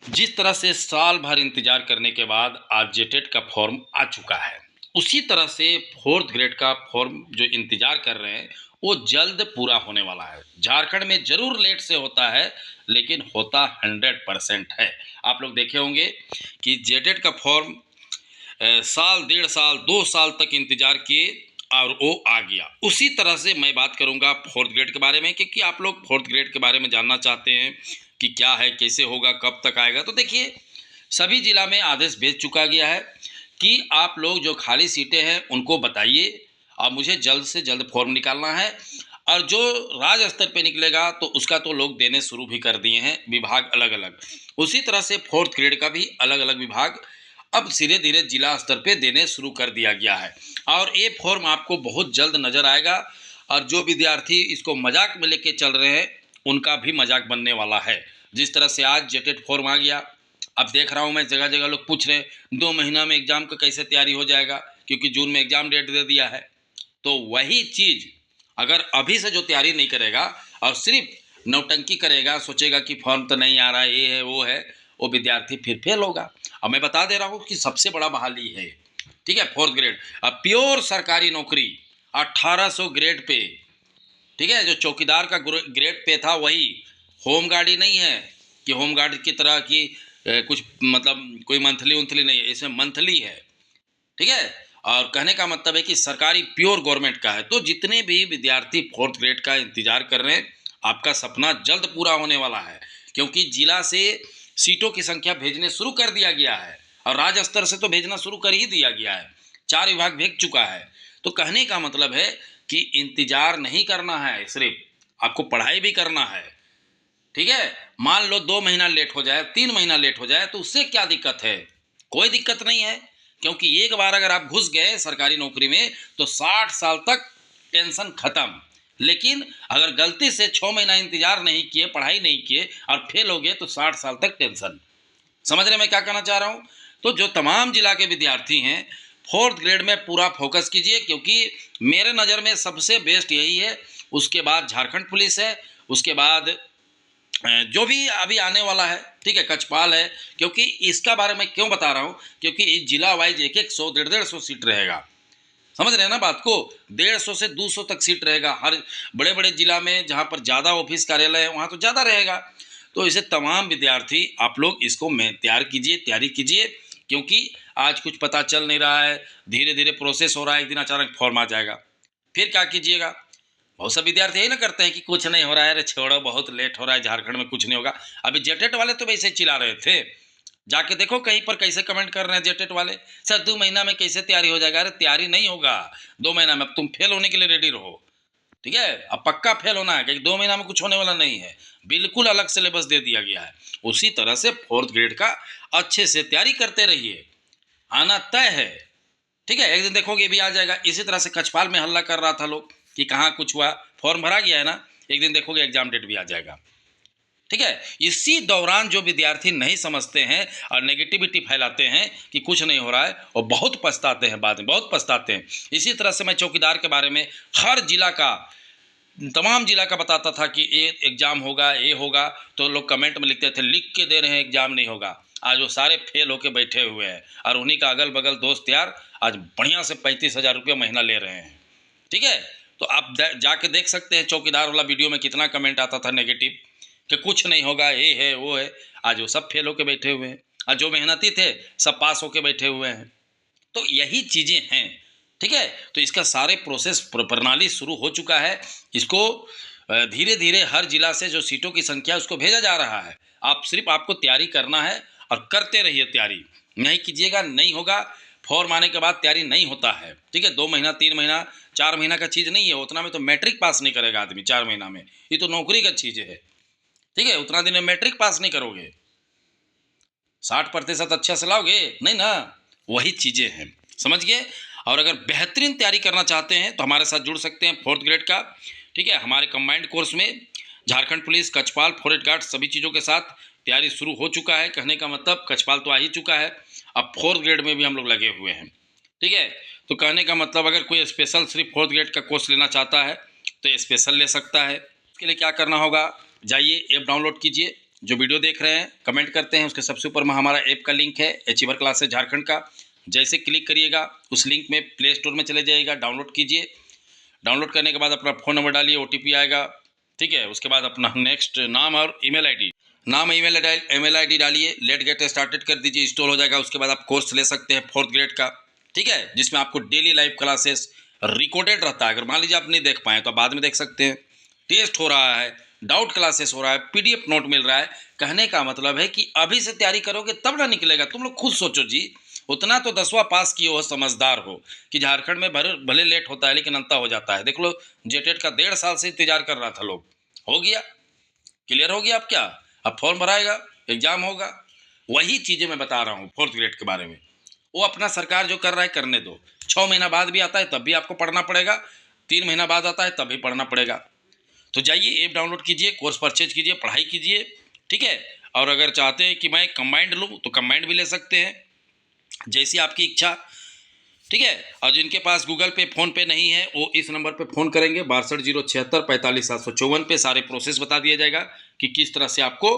जिस तरह से साल भर इंतजार करने के बाद आज जेटेट का फॉर्म आ चुका है, उसी तरह से फोर्थ ग्रेड का फॉर्म जो इंतजार कर रहे हैं वो जल्द पूरा होने वाला है। झारखंड में जरूर लेट से होता है, लेकिन होता 100% है। आप लोग देखे होंगे कि जेटेट का फॉर्म साल, डेढ़ साल, 2 साल तक इंतजार किए और वो आ गया। उसी तरह से मैं बात करूंगा फोर्थ ग्रेड के बारे में, क्योंकि आप लोग फोर्थ ग्रेड के बारे में जानना चाहते हैं कि क्या है, कैसे होगा, कब तक आएगा। तो देखिए, सभी जिला में आदेश भेज चुका गया है कि आप लोग जो खाली सीटें हैं उनको बताइए और मुझे जल्द से जल्द फॉर्म निकालना है। और जो राज्य स्तर पे निकलेगा तो उसका तो लोग देने शुरू भी कर दिए हैं, विभाग अलग अलग। उसी तरह से फोर्थ ग्रेड का भी अलग अलग विभाग अब धीरे धीरे जिला स्तर पे देने शुरू कर दिया गया है और ये फॉर्म आपको बहुत जल्द नज़र आएगा। और जो विद्यार्थी इसको मजाक में लेके चल रहे हैं उनका भी मजाक बनने वाला है। जिस तरह से आज जेटेट फॉर्म आ गया, अब देख रहा हूँ मैं जगह जगह लोग पूछ रहे हैं 2 महीना में एग्ज़ाम का कैसे तैयारी हो जाएगा, क्योंकि जून में एग्ज़ाम डेट दे दिया है। तो वही चीज़ अगर अभी से जो तैयारी नहीं करेगा और सिर्फ नौटंकी करेगा, सोचेगा कि फॉर्म तो नहीं आ रहा है, ये है वो है, वो विद्यार्थी फिर फेल होगा। अब मैं बता दे रहा हूँ कि सबसे बड़ा बहाली है, ठीक है, फोर्थ ग्रेड। अब प्योर सरकारी नौकरी 1800 ग्रेड पे, ठीक है, जो चौकीदार का ग्रेड पे था वही। होम गार्ड ही नहीं है कि होम गार्ड की तरह की कुछ मतलब कोई मंथली उंथली नहीं है, इसमें मंथली है, ठीक है। और कहने का मतलब है कि सरकारी प्योर गवर्नमेंट का है। तो जितने भी विद्यार्थी फोर्थ ग्रेड का इंतजार कर रहे हैं, आपका सपना जल्द पूरा होने वाला है, क्योंकि जिला से सीटों की संख्या भेजने शुरू कर दिया गया है और राज्य स्तर से तो भेजना शुरू कर ही दिया गया है। 4 विभाग भेज चुका है। तो कहने का मतलब है कि इंतजार नहीं करना है, सिर्फ आपको पढ़ाई भी करना है, ठीक है। मान लो 2 महीना लेट हो जाए, 3 महीना लेट हो जाए तो उससे क्या दिक्कत है? कोई दिक्कत नहीं है, क्योंकि एक बार अगर आप घुस गए सरकारी नौकरी में तो 60 साल तक टेंशन खत्म। लेकिन अगर गलती से 6 महीना इंतजार नहीं किए, पढ़ाई नहीं किए और फेल हो गए तो 60 साल तक टेंशन। समझ रहे मैं क्या कहना चाह रहा हूँ? तो जो तमाम जिला के विद्यार्थी हैं, फोर्थ ग्रेड में पूरा फोकस कीजिए, क्योंकि मेरे नज़र में सबसे बेस्ट यही है। उसके बाद झारखंड पुलिस है, उसके बाद जो भी अभी आने वाला है, ठीक है, कचपाल है। क्योंकि इसका बारे में क्यों बता रहा हूँ, क्योंकि इस जिला वाइज 100 150 सीट रहेगा। समझ रहे हैं ना बात को? 150 से 200 तक सीट रहेगा हर बड़े बड़े जिला में, जहाँ पर ज़्यादा ऑफिस कार्यालय है वहाँ तो ज़्यादा रहेगा। तो इसे तमाम विद्यार्थी आप लोग इसको में तैयार कीजिए, तैयारी कीजिए, क्योंकि आज कुछ पता चल नहीं रहा है, धीरे धीरे प्रोसेस हो रहा है, एक दिन अचानक फॉर्म आ जाएगा, फिर क्या कीजिएगा? बहुत से विद्यार्थी यही ना करते हैं कि कुछ नहीं हो रहा है, अरे छोड़ो बहुत लेट हो रहा है, झारखंड में कुछ नहीं होगा। अभी जेटेट वाले तो वैसे चिल्ला रहे थे, जाके देखो कहीं पर कैसे कमेंट कर रहे हैं जेटेट वाले, सर 2 महीना में कैसे तैयारी हो जाएगा। अरे तैयारी नहीं होगा 2 महीना में, अब तुम फेल होने के लिए रेडी रहो, ठीक है। अब पक्का फेल होना है, क्योंकि 2 महीना में कुछ होने वाला नहीं है, बिल्कुल अलग सिलेबस दे दिया गया है। उसी तरह से फोर्थ ग्रेड का अच्छे से तैयारी करते रहिए, आना तय है, ठीक है। एक दिन देखोगे भी आ जाएगा। इसी तरह से कछपाल में हल्ला कर रहा था लोग कि कहाँ कुछ हुआ, फॉर्म भरा गया है ना, एक दिन देखोगे एग्जाम डेट भी आ जाएगा, ठीक है। इसी दौरान जो विद्यार्थी नहीं समझते हैं और नेगेटिविटी फैलाते हैं कि कुछ नहीं हो रहा है, और बहुत पछताते हैं, बाद में बहुत पछताते हैं। इसी तरह से मैं चौकीदार के बारे में हर जिला का, तमाम जिला का बताता था कि ये एग्ज़ाम होगा, ये होगा, तो लोग कमेंट में लिखते थे लिख के दे रहे हैं एग्ज़ाम नहीं होगा। आज वो सारे फेल होके बैठे हुए हैं और उन्हीं का अगल बगल दोस्त यार आज बढ़िया से 35,000 रुपये महीना ले रहे हैं, ठीक है। तो आप जाके देख सकते हैं चौकीदार वाला वीडियो में कितना कमेंट आता था नेगेटिव कि कुछ नहीं होगा, ये है वो है। आज वो सब फेल होके बैठे हुए हैं और जो मेहनती थे सब पास होके बैठे हुए हैं। तो यही चीज़ें हैं, ठीक है। तो इसका सारे प्रोसेस प्रणाली शुरू हो चुका है। इसको धीरे धीरे हर जिला से जो सीटों की संख्या है उसको भेजा जा रहा है। आप सिर्फ आपको तैयारी करना है और करते रहिए तैयारी, नहीं कीजिएगा नहीं होगा। फॉर्म आने के बाद तैयारी नहीं होता है, ठीक है। 2 महीना 3 महीना 4 महीना का चीज़ नहीं है, उतना में तो मैट्रिक पास नहीं करेगा आदमी 4 महीना में, ये तो नौकरी का चीज़ है, ठीक है। उतना दिन में मैट्रिक पास नहीं करोगे, 60% अच्छा से लाओगे नहीं ना। वही चीज़ें हैं, समझ गए। और अगर बेहतरीन तैयारी करना चाहते हैं तो हमारे साथ जुड़ सकते हैं फोर्थ ग्रेड का, ठीक है। हमारे कंबाइंड कोर्स में झारखंड पुलिस, कचपाल, फॉरेस्ट गार्ड सभी चीज़ों के साथ तैयारी शुरू हो चुका है। कहने का मतलब कचपाल तो आ ही चुका है, अब फोर्थ ग्रेड में भी हम लोग लगे हुए हैं, ठीक है। तो कहने का मतलब अगर कोई स्पेशल सिर्फ फोर्थ ग्रेड का कोर्स लेना चाहता है तो स्पेशल ले सकता है। उसके लिए क्या करना होगा, जाइए ऐप डाउनलोड कीजिए, जो वीडियो देख रहे हैं, कमेंट करते हैं, उसके सबसे ऊपर में हमारा ऐप का लिंक है, अचीवर क्लासेस झारखंड का। जैसे क्लिक करिएगा उस लिंक में प्ले स्टोर में चले जाइएगा, डाउनलोड कीजिए। डाउनलोड करने के बाद अपना फ़ोन नंबर डालिए, OTP आएगा, ठीक है। उसके बाद अपना नेक्स्ट नाम और ईमेल आईडी, नाम ईमेल आईडी डालिए, लेट गेट स्टार्टेड कर दीजिए, इंस्टॉल हो जाएगा। उसके बाद आप कोर्स ले सकते हैं 4th ग्रेड का, ठीक है, जिसमें आपको डेली लाइव क्लासेस रिकॉर्डेड रहता है। अगर मान लीजिए आप नहीं देख पाएँ तो आप बाद में देख सकते हैं। टेस्ट हो रहा है, डाउट क्लासेस हो रहा है, PDF नोट मिल रहा है। कहने का मतलब है कि अभी से तैयारी करोगे तब ना निकलेगा। तुम लोग खुद सोचो जी, उतना तो 10वां पास किए हो, समझदार हो कि झारखंड में भले लेट होता है लेकिन अंता हो जाता है। देख लो, जेटेट का 1.5 साल से इंतजार कर रहा था लोग, हो गया, क्लियर हो गया। अब क्या, अब फॉर्म भराएगा, एग्जाम होगा। वही चीज़ें मैं बता रहा हूँ 4th ग्रेड के बारे में। वो अपना सरकार जो कर रहा है करने दो। 6 महीना बाद भी आता है तब भी आपको पढ़ना पड़ेगा, 3 महीना बाद आता है तब भी पढ़ना पड़ेगा। तो जाइए, ऐप डाउनलोड कीजिए, कोर्स परचेज कीजिए, पढ़ाई कीजिए, ठीक है। और अगर चाहते हैं कि मैं कंबाइंड लूँ तो कंबाइंड भी ले सकते हैं, जैसी आपकी इच्छा, ठीक है। और जिनके पास गूगल पे, फ़ोन पे नहीं है, वो इस नंबर पे फ़ोन करेंगे 62 076 45 754 पे। सारे प्रोसेस बता दिया जाएगा कि किस तरह से आपको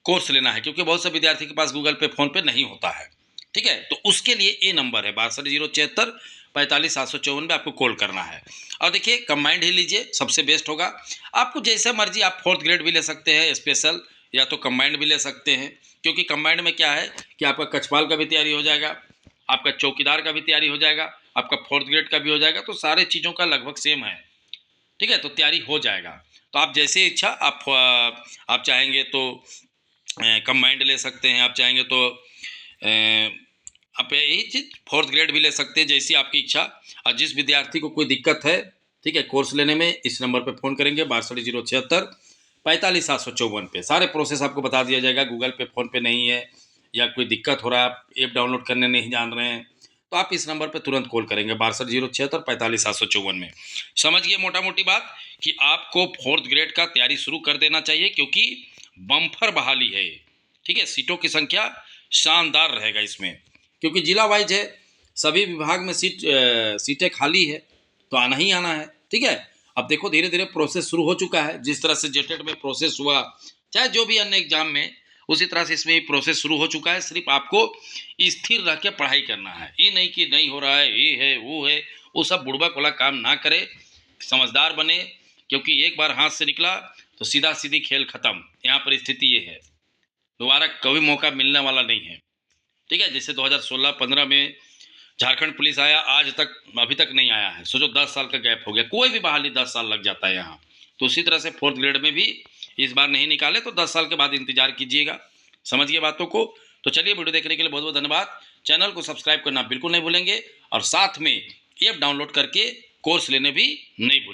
कोर्स लेना है, क्योंकि बहुत से विद्यार्थी के पास गूगल पे, फ़ोन पे नहीं होता है, ठीक है। तो उसके लिए ये नंबर है 62 076 45 754 पे आपको कॉल करना है। और देखिए, कंबाइंड ही लीजिए, सबसे बेस्ट होगा। आपको जैसे मर्जी आप 4th ग्रेड भी ले सकते हैं स्पेशल, या तो कंबाइंड भी ले सकते हैं, क्योंकि कंबाइंड में क्या है कि आपका कछपाल का भी तैयारी हो जाएगा, आपका चौकीदार का भी तैयारी हो जाएगा, आपका 4th ग्रेड का भी हो जाएगा। तो सारे चीज़ों का लगभग सेम है, ठीक है। तो तैयारी हो जाएगा। तो आप जैसे इच्छा, आप चाहेंगे तो कंबाइंड ले सकते हैं, आप चाहेंगे तो आप यही चीज़ 4th ग्रेड भी ले सकते हैं, जैसी आपकी इच्छा। और जिस विद्यार्थी को कोई दिक्कत है, ठीक है, कोर्स लेने में, इस नंबर पे फ़ोन करेंगे 62 076 45 754 पे। सारे प्रोसेस आपको बता दिया जाएगा। गूगल पे, फ़ोन पे नहीं है, या कोई दिक्कत हो रहा है, आप ऐप डाउनलोड करने नहीं जान रहे हैं, तो आप इस नंबर पे तुरंत कॉल करेंगे 62 076 45 754 में। समझ गए मोटा मोटी बात कि आपको 4th ग्रेड का तैयारी शुरू कर देना चाहिए, क्योंकि बम्पर बहाली है, ठीक है। सीटों की संख्या शानदार रहेगा इसमें, क्योंकि जिला वाइज है, सभी विभाग में सीटें खाली है, तो आना ही आना है, ठीक है। अब देखो, धीरे धीरे प्रोसेस शुरू हो चुका है। जिस तरह से जेटेट में प्रोसेस हुआ, चाहे जो भी अन्य एग्जाम में, उसी तरह से इसमें भी प्रोसेस शुरू हो चुका है। सिर्फ आपको स्थिर रह के पढ़ाई करना है, ये नहीं कि नहीं हो रहा है, ये है वो है, वो सब बुड़बक वाला काम ना करे, समझदार बने। क्योंकि एक बार हाथ से निकला तो सीधा सीधी खेल खत्म। यहाँ पर स्थिति ये है, दोबारा कभी मौका मिलने वाला नहीं है, ठीक है। जैसे 2016-15 में झारखंड पुलिस आया, आज तक अभी तक नहीं आया है। सोचो, 10 साल का गैप हो गया। कोई भी बहाली 10 साल लग जाता है यहाँ। तो उसी तरह से 4th ग्रेड में भी इस बार नहीं निकाले तो 10 साल के बाद इंतजार कीजिएगा। समझिए बातों को। तो चलिए, वीडियो देखने के लिए बहुत बहुत धन्यवाद। चैनल को सब्सक्राइब करना बिल्कुल नहीं भूलेंगे, और साथ में ऐप डाउनलोड करके कोर्स लेने भी नहीं भूलेंगे।